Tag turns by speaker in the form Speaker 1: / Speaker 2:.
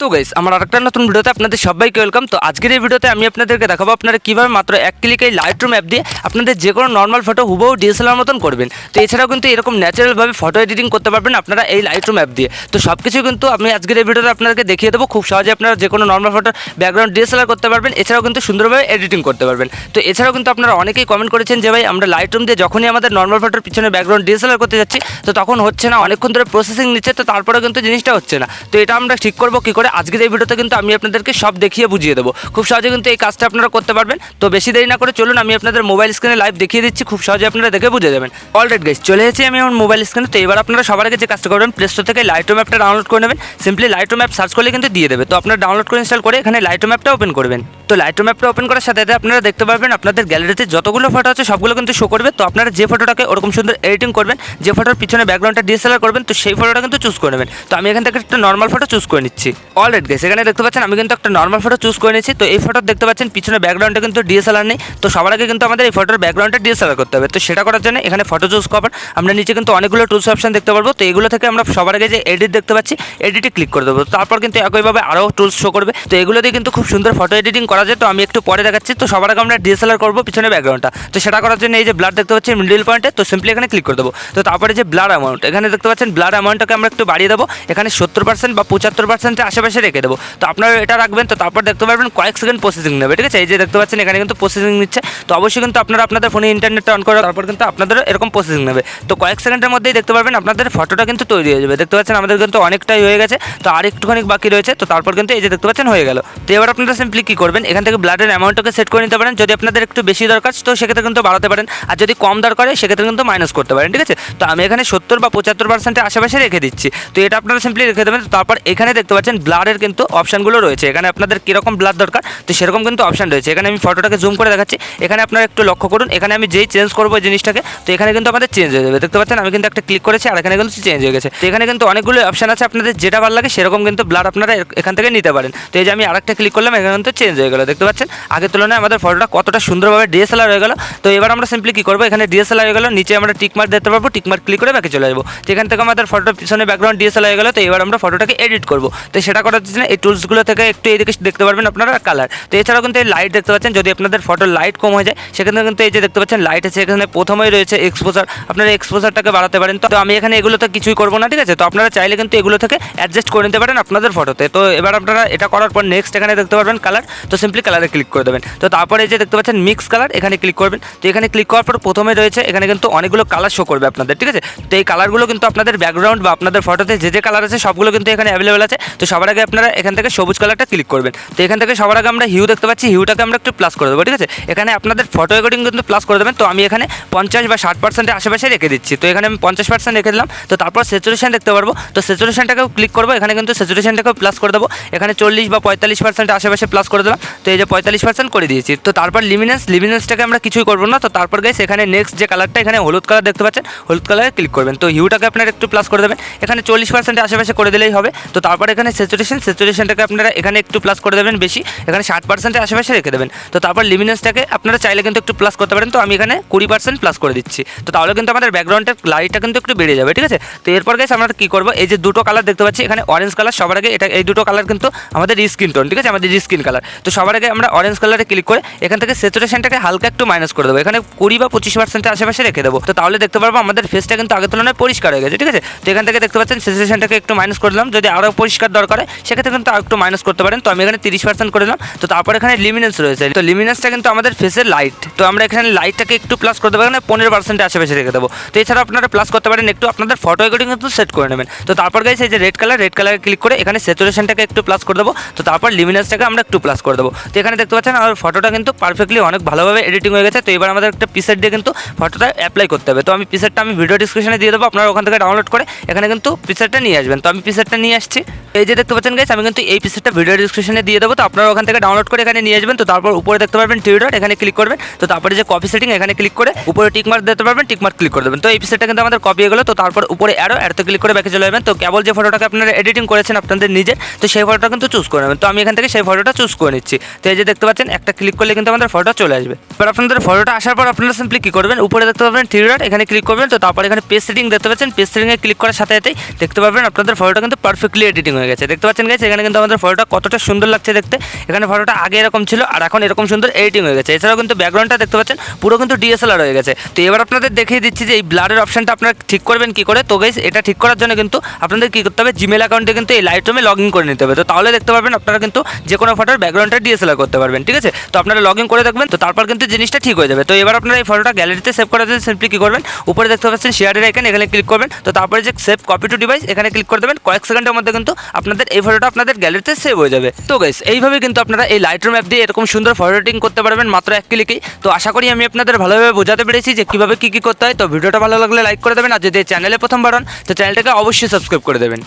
Speaker 1: তো গাইস আমার আরেকটা নতুন ভিডিওতে আপনাদের সবাইকে ওয়েলকাম। তো আজকের এই ভিডিওতে আমি আপনাদেরকে দেখাবো আপনারা কিভাবে মাত্র এক ক্লিকে এই লাইটরুম অ্যাপ দিয়ে আপনাদের যে কোনো নর্মাল ফটো হুবহু ডিএসএলআর মতন করবেন। তো এছাড়াও কিন্তু এরকম ন্যাচারালভাবে ফটো এডিটিং করতে পারবেন আপনারা এই লাইটরুম অ্যাপ দিয়ে। তো সব কিছু কিন্তু আমি আজকের এই ভিডিওতে আপনাদেরকে দেখিয়ে দেবো। খুব সহজে আপনারা যে কোনো নর্মাল ফটো ব্যাকগ্রাউন্ড ডিএসএলআর করতে পারবেন, এছাড়াও কিন্তু সুন্দরভাবে এডিটিং করতে পারবেন। তো এছাড়াও কিন্তু আপনারা অনেকেই কমেন্ট করেছেন যে ভাই আমরা লাইটরুম দিয়ে যখনই আমাদের নর্মাল ফটোর পিছনে ব্যাকগ্রাউন্ড ডিএসএলআর করতে যাচ্ছি তো তখন হচ্ছে না, অনেকক্ষণ ধরে প্রসেসিং নিচ্ছে, তো তারপরে কিন্তু জিনিসটা হচ্ছে না। তো এটা আমরা ঠিক করবো কী করে, আজকের এই ভিডিওতে কিন্তু আমি আপনাদেরকে সব দেখিয়ে বুঝিয়ে দেবো। খুব সহজে কিন্তু এই কাজটা আপনারা করতে পারবেন। তো বেশি দেরি না করে চলুন আমি আপনাদের মোবাইল স্ক্রিনে লাইভ দেখিয়ে দিচ্ছি, খুব সহজে আপনারা দেখে বুঝে যাবেন। অলরাইট গাইস, চলে এসেছি আমি আমার মোবাইল স্ক্রিনে। তো এবার আপনারা সবার আগে যে কাজটা করবেন, প্লে স্টোর থেকে লাইটরুম অ্যাপটা ডাউনলোড করে নেবেন। সিম্পলি লাইটরুম অ্যাপ সার্চ করলে কিন্তু দিয়ে দেবে। তো আপনারা ডাউনলোড করে ইনস্টল করে এখানে লাইটরুম অ্যাপটা ওপেন করবেন। তো লাইটরুম অ্যাপটা ওপেন করার সাথে সাথে আপনারা দেখতে পারবেন আপনাদের গ্যালারিতে যতগুলো ফটো আছে সবগুলো কিন্তু শো করবে। তো আপনারা যে ফটোটাকে ওরকম সুন্দর এডিটিং করবেন, যে ফটোর পিছনে ব্যাকগ্রাউন্ডটা ডিএসএলআর করবেন, তো সেই ফটোটা কিন্তু চুজ করে নেবেন। তো আমি এখান থেকে একটা নর্মাল ফটো চুজ করে নিচ্ছি। অলরাইট গাইস, এখানে দেখতে পাচ্ছেন আমি কিন্তু একটা নর্মাল ফটো চুজ করে নিচ্ছি। তো এই ফটো দেখতে পাচ্ছেন পিছনে ব্যাকগ্রাউন্ডটা কিন্তু ডিএসএলআর নেই। তো সবার আগে কিন্তু আমাদের এই ফটোর ব্যাকগ্রাউন্ডটা ডিএসএলআর করতে হবে। তো সেটা করার জন্য এখানে ফটো চুজ করার আমরা নিচে কিন্তু অনেকগুলো টুলস অপশন দেখতে পারবো। তো এগুলো থেকে আমরা সবার আগে যে এডিট দেখতে পাচ্ছি, এডিটে ক্লিক করে দেবো। তারপর কিন্তু একইভাবে আরও টুলস শো করবে। তো এগুলো দিয়ে কিন্তু খুব সুন্দর ফটো এডিটিং করা যায়। তো আমি একটু পরে দেখাচ্ছি। তো সবার আগে আমরা ডিএসএলআর করবো পিছনে ব্যাকগ্রাউন্ডটা। তো সেটা করার জন্য এই যে ব্লার দেখতে পাচ্ছি মিডল পয়েন্টে, তো সিম্পলি এখানে ক্লিক করে দেবো। তো তারপরে যে ব্লার অ্যামাউন্ট এখানে দেখতে পাচ্ছেন, ব্লার অ্যামাউন্টটাকে আমরা একটু বাড়িয়ে দেবো। এখানে 70% বা 75% আশেপাশে রেখে দেবো। তো আপনারা এটা রাখবেন। তো তারপর দেখতে পারবেন কয়েক সেকেন্ড প্রসেসিং নেবে, ঠিক আছে। এই যে দেখতে পাচ্ছেন এখানে কিন্তু প্রসেসিং নিচ্ছে। তো অবশ্যই কিন্তু আপনারা আপনাদের ফোনে ইন্টারনেটটা অন করার তারপর কিন্তু আপনাদের এরকম প্রসেসিং নেবে। তো কয়েক সেকেন্ডের মধ্যেই দেখতে পারবেন আপনাদের ফটোটা কিন্তু তৈরি হয়ে যাবে। দেখতে পাচ্ছেন আমাদের কিন্তু অনেকটাই হয়ে গেছে। তো আর একটুখানি বাকি রয়েছে। তো তারপর কিন্তু এই যে দেখতে পাচ্ছেন হয়ে গেল। তো এবার আপনারা সিম্পলি কী করবেন, এখান থেকে ব্লাডের অ্যামাউন্টটাকে সেট করে নিতে পারেন। যদি আপনাদের একটু বেশি দরকার তো সেক্ষেত্রে কিন্তু বাড়াতে পারেন, আর যদি কম দরকার হয় সেক্ষেত্রে কিন্তু মাইনাস করতে পারেন, ঠিক আছে। তো আমি এখানে 70 বা 75% আশেপাশে রেখে দিচ্ছি। তো এটা আপনারা সিম্পলি রেখে দেবেন। তারপর এখানে দেখতে পাচ্ছেন ব্লারের কিন্তু অপশানগুলো রয়েছে। এখানে আপনাদের কীরকম ব্লার দরকার তো সেরকম কিন্তু অপশান রয়েছে। এখানে আমি ফটোটাকে জুম করে দেখাচ্ছি। এখানে আপনারা একটু লক্ষ্য করুন, এখানে আমি যেই চেঞ্জ করবো এই জিনিসটাকে, তো এখানে কিন্তু আমাদের চেঞ্জ হয়ে যাবে। দেখতে পাচ্ছেন আমি কিন্তু একটা ক্লিক করেছি আর এখানে কিন্তু চেঞ্জ হয়ে গেছে। তো এখানে কিন্তু অনেকগুলো অপশান আছে, আপনাদের যেটা ভালো লাগে সেরকম কিন্তু ব্লার আপনারা এখান থেকে নিতে পারেন। তো এই যে আমি আরেকটা ক্লিক করলাম, এখানে কিন্তু চেঞ্জ হয়ে গেলো। দেখতে পাচ্ছেন আগের তুলনায় আমাদের ফটোটা কতটা সুন্দরভাবে ডিএসএলআর হয়ে গেল। তো এবার আমরা সিম্পলি কী করবো, এখানে ডিএসএলআর হয়ে গেলো, নিচে আমরা টিকমার্ক দেখতে পারবো, টিকমার্ক ক্লিক করে বাকি চলে যাবো। তো এখান থেকে আমাদের ফটোর পিছনে ব্যাকগ্রাউন্ড ডিএসএলআর হয়ে গেলো। তো এবার আমরা ফটোটাকে এডিট করবো। তো সেটা করার জন্য এই টুলসগুলো থেকে একটু এইদিকে দেখতে পারবেন আপনারা কালার। তো এছাড়াও কিন্তু এই লাইট দেখতে পাচ্ছেন, যদি আপনাদের ফটোর লাইট কম হয়ে যায় সেক্ষেত্রে কিন্তু এই যে দেখতে পাচ্ছেন লাইট আছে, এখানে প্রথমেই রয়েছে এক্সপোজার, আপনারা এক্সপোজারটাকে বাড়াতে পারেন। তো আমি এখানে এগুলোতে কিছুই করবো না, ঠিক আছে। তো আপনারা চাইলে কিন্তু এগুলো থেকে অ্যাডজাস্ট করে নিতে পারেন আপনাদের ফটোতে। তো এবার আপনারা এটা করার পর নেক্সট এখানে দেখতে পারবেন কালার। তো সিম্পলি কালারে ক্লিক করে দেবেন। তো তারপরে এই যে দেখতে পাচ্ছেন মিক্স কালার, এখানে ক্লিক করবেন। তো এখানে ক্লিক করার পর প্রথমে রয়েছে এখানে কিন্তু অনেকগুলো কালার শো করবে আপনাদের, ঠিক আছে। তো এই কালারগুলো কিন্তু আপনাদের ব্যাকগ্রাউন্ড বা আপনাদের ফটোতে যে যে কালার আছে সবগুলো কিন্তু এখানে অ্যাভেলেবেল আছে। তো সবার আগে আপনারা এখান থেকে সবুজ কালারটা ক্লিক করবেন। তো এখান থেকে সবার আগে আমরা হিউ দেখতে পাচ্ছি, হিউটাকে আমরা একটু প্লাস করে দেবো, ঠিক আছে। এখানে আপনাদের ফটো রেকর্ডিং কিন্তু প্লাস করে দেবেন। তো আমি এখানে 50 বা 60% আশেপাশে রেখে দিচ্ছি। তো এখানে আমি 50% রেখে দিলাম। তো তারপর স্যাচুরেশন দেখতে পারবো। তো স্যাচুরেশনটাকেও ক্লিক করবো, এখানে কিন্তু স্যাচুরেশনটাকেও প্লাস করে দেবো। এখানে 40 বা 45% আশেপাশে প্লাস করে দিলাম। তো এই যে 45% করে দিয়েছি। তো তারপর লিমিনেন্সটাকে আমরা কিছুই করবো না। তো তারপর গাইস এখানে নেক্সট যে কালারটা, এখানে হলুদ কালার দেখতে পাচ্ছেন, হলুদ কালারে ক্লিক করবেন। তো হিউটাকে আপনারা একটু প্লাস করে দেবেন, এখানে 40% আশেপাশে করে দিলেই হবে। তো তারপর এখানে স্যাচুরেশনটাকে আপনারা এখানে একটু প্লাস করে দেবেন বেশি, এখানে 60% আশেপাশে রেখে দেবেন। তো তারপর লিমিনেন্সটাকে আপনারা চাইলে কিন্তু একটু প্লাস করতে পারেন। তো আমি এখানে 20% প্লাস করে দিচ্ছি। তো তাহলে কিন্তু আমাদের ব্যাকগ্রাউন্ডের লাইটটা কিন্তু একটু বেড়ে যাবে, ঠিক আছে। তো এরপর গাইস আমরা কী করবো, এই যে দুটো কালার দেখতে পাচ্ছি এখানে অরেঞ্জ কালার, সবার আগে এটা এই দুটো কালার কিন্তু আমাদের স্কিন টোন, ঠিক আছে, আমাদের স্কিন কালার। তো সবার আগে আমরা অরেঞ্জ কালারে ক্লিক করে এখান থেকে স্যাচুরেশনটাকে হালকা একটু মাইনাস করে দেবো, এখানে 20 বা 25% আশেপাশে রেখে দেবো। তো তাহলে দেখতে পারবো আমাদের ফেসটা কিন্তু আগের তুলনায় পরিষ্কার হয়ে গেছে, ঠিক আছে। তো এখান থেকে দেখতে পাচ্ছেন স্যাচুরেশনটাকে একটু মাইনাস করে দিলাম, যদি আরও পরিষ্কার দরকার হয় সেক্ষেত্রে কিন্তু একটু মাইনাস করতে পারেন। তো আমি এখানে 30% করে দিলাম। তো তারপর এখানে লিমিনেন্স রয়েছে। তো লিমিনেন্সটা কিন্তু আমাদের ফেসের লাইট। তো আমরা এখানে লাইটটাকে একটু প্লাস করে দেবো, এখানে 15% আশেপাশে রেখে দেবো। তো এছাড়া আপনারা প্লাস করতে পারেন একটু, আপনাদের ফটো রেকর্ডিং কিন্তু সেট করে নেবেন। তো তারপর গাইস এই যে রেড কালারে ক্লিক করে এখানে স্যাচুরেশনটাকে একটু প্লাস করে দেবো। তো তারপর লিমিনেন্সটাকে আমরা একটু প্লাস করে দেবো। তো এখানে দেখতে পাচ্ছেন আমার ফটোটা কিন্তু পারফেক্টলি অনেক ভালোভাবে এডিটিং হয়ে গেছে। তো এবার আমাদের একটা পিসেট দিয়ে কিন্তু ফটোটা অ্যাপ্লাই করতে হবে। তো আমি পিসেটটা ভিডিও ডিসক্রিপশনে দিয়ে দেবো, আপনারা ওখান থেকে ডাউনলোড করে এখানে কিন্তু পিসেটটা নিয়ে আসবেন। তো আমি পিসেটটা নিয়ে আসছি। এই যে দেখতে পাচ্ছেন গাইস আমি কিন্তু এই পিসেটটা ভিডিও ডিসক্রিপশনে দিয়ে দেবো। তো আপনারা ওখান থেকে ডাউনলোড করে এখানে নিয়ে আসবেন। তো তারপর উপরে দেখতে পারবেন থ্রি ডট, এখানে ক্লিক করবেন। তো তারপরে যে কপি সেটিং এখানে ক্লিক করে উপরে টিকমার্ক দিতে পারবেন, টিকমার্ক ক্লিক করে দেবেন। তো এই পিসেটটা কিন্তু আমাদের কপি হয়ে গেলো। তো তারপর উপরে অ্যারোতে ক্লিক করে ব্যাকে চলে যাবেন। তো কেবল যে ফটোটাকে আপনারা এডিটিং করেছেন আপনাদের নিজের, তো সেই ফটোটা কিন্তু চুজ করে নেবেন। তো আমি এখান থেকে সেই ফটোটা চুজ করে নিচ্ছি। তো এই যে দেখতে পাচ্ছেন একটা ক্লিক করলে কিন্তু আমাদের ফটো চলে আসবে। এবার আপনাদের ফটোটা আসার পর আপনারা সিম্পলি কী করবেন, উপরে দেখতে পাবেন থ্রি ডট, এখানে ক্লিক করবেন। তো তারপর এখানে পেজ সেটিং দেখতে পাচ্ছেন, পেজ সেটিংয়ে ক্লিক করার সাথে সাথেই দেখতে পাবেন আপনাদের ফটোটা কিন্তু পারফেক্টলি এডিটিং হয়ে গেছে। দেখতে পাচ্ছেন গাইস, এখানে কিন্তু আমাদের ফটোটা কতটা সুন্দর লাগছে দেখতে। এখানে ফটোটা আগে এরকম ছিল আর এখন এরকম সুন্দর এডিটিং হয়ে গেছে। এছাড়াও কিন্তু ব্যাকগ্রাউন্ডটা দেখতে পাচ্ছেন পুরো কিন্তু ডিএসএলআর হয়ে গেছে। তো এবার আপনাদের দেখিয়ে দিচ্ছি যে এই ব্লারের অপশনটা আপনারা ঠিক করবেন কী করে। তো গাইস, এটা ঠিক করার জন্য কিন্তু আপনাদের কী করতে হবে, জিমেল অ্যাকাউন্টে কিন্তু এই লাইটরুমে লগ ইন করে নিতে হবে। তো তাহলে দেখতে পারবেন আপনারা কিন্তু যে কোনো ফটোর ব্যাকগ্রাউন্ডটা ডিএসএলআর করতে পারবেন। ঠিক আছে, তো আপনারা লগ ইন করে দেখবেন, তো তারপর কিন্তু জিনিসটা ঠিক হয়ে যাবে। তো এবার আপনারা এই ফটোটা গ্যালারিতে সেভ করার জন্য সিম্পলি কী করবেন, উপরে দেখতে পাচ্ছেন শেয়ারের আইকন, এখানে ক্লিক করবেন। তো তারপরে যে সেভ কপি টু ডিভাইস, এখানে ক্লিক করে দেবেন। কয়েক সেকেন্ডের মধ্যে কিন্তু আপনাদের এই ফটোটা আপনাদের গ্যালারিতে সেভ হয়ে যাবে। তো গাইস, এইভাবে কিন্তু আপনারা এই লাইটরুম অ্যাপ দিয়ে এরকম সুন্দর ফটো এডিটিং করতে পারবেন মাত্র এক ক্লিকেই। তো আশা করি আমি আপনাদের ভালোভাবে বোঝাতে পেরেছি যে কীভাবে কী করতে হয়। তো ভিডিওটা ভালো লাগলে লাইক করে দেবেন, আর যদি চ্যানেলে প্রথমবার হন তো চ্যানেলটাকে অবশ্যই সাবস্ক্রাইব করে দেবেন।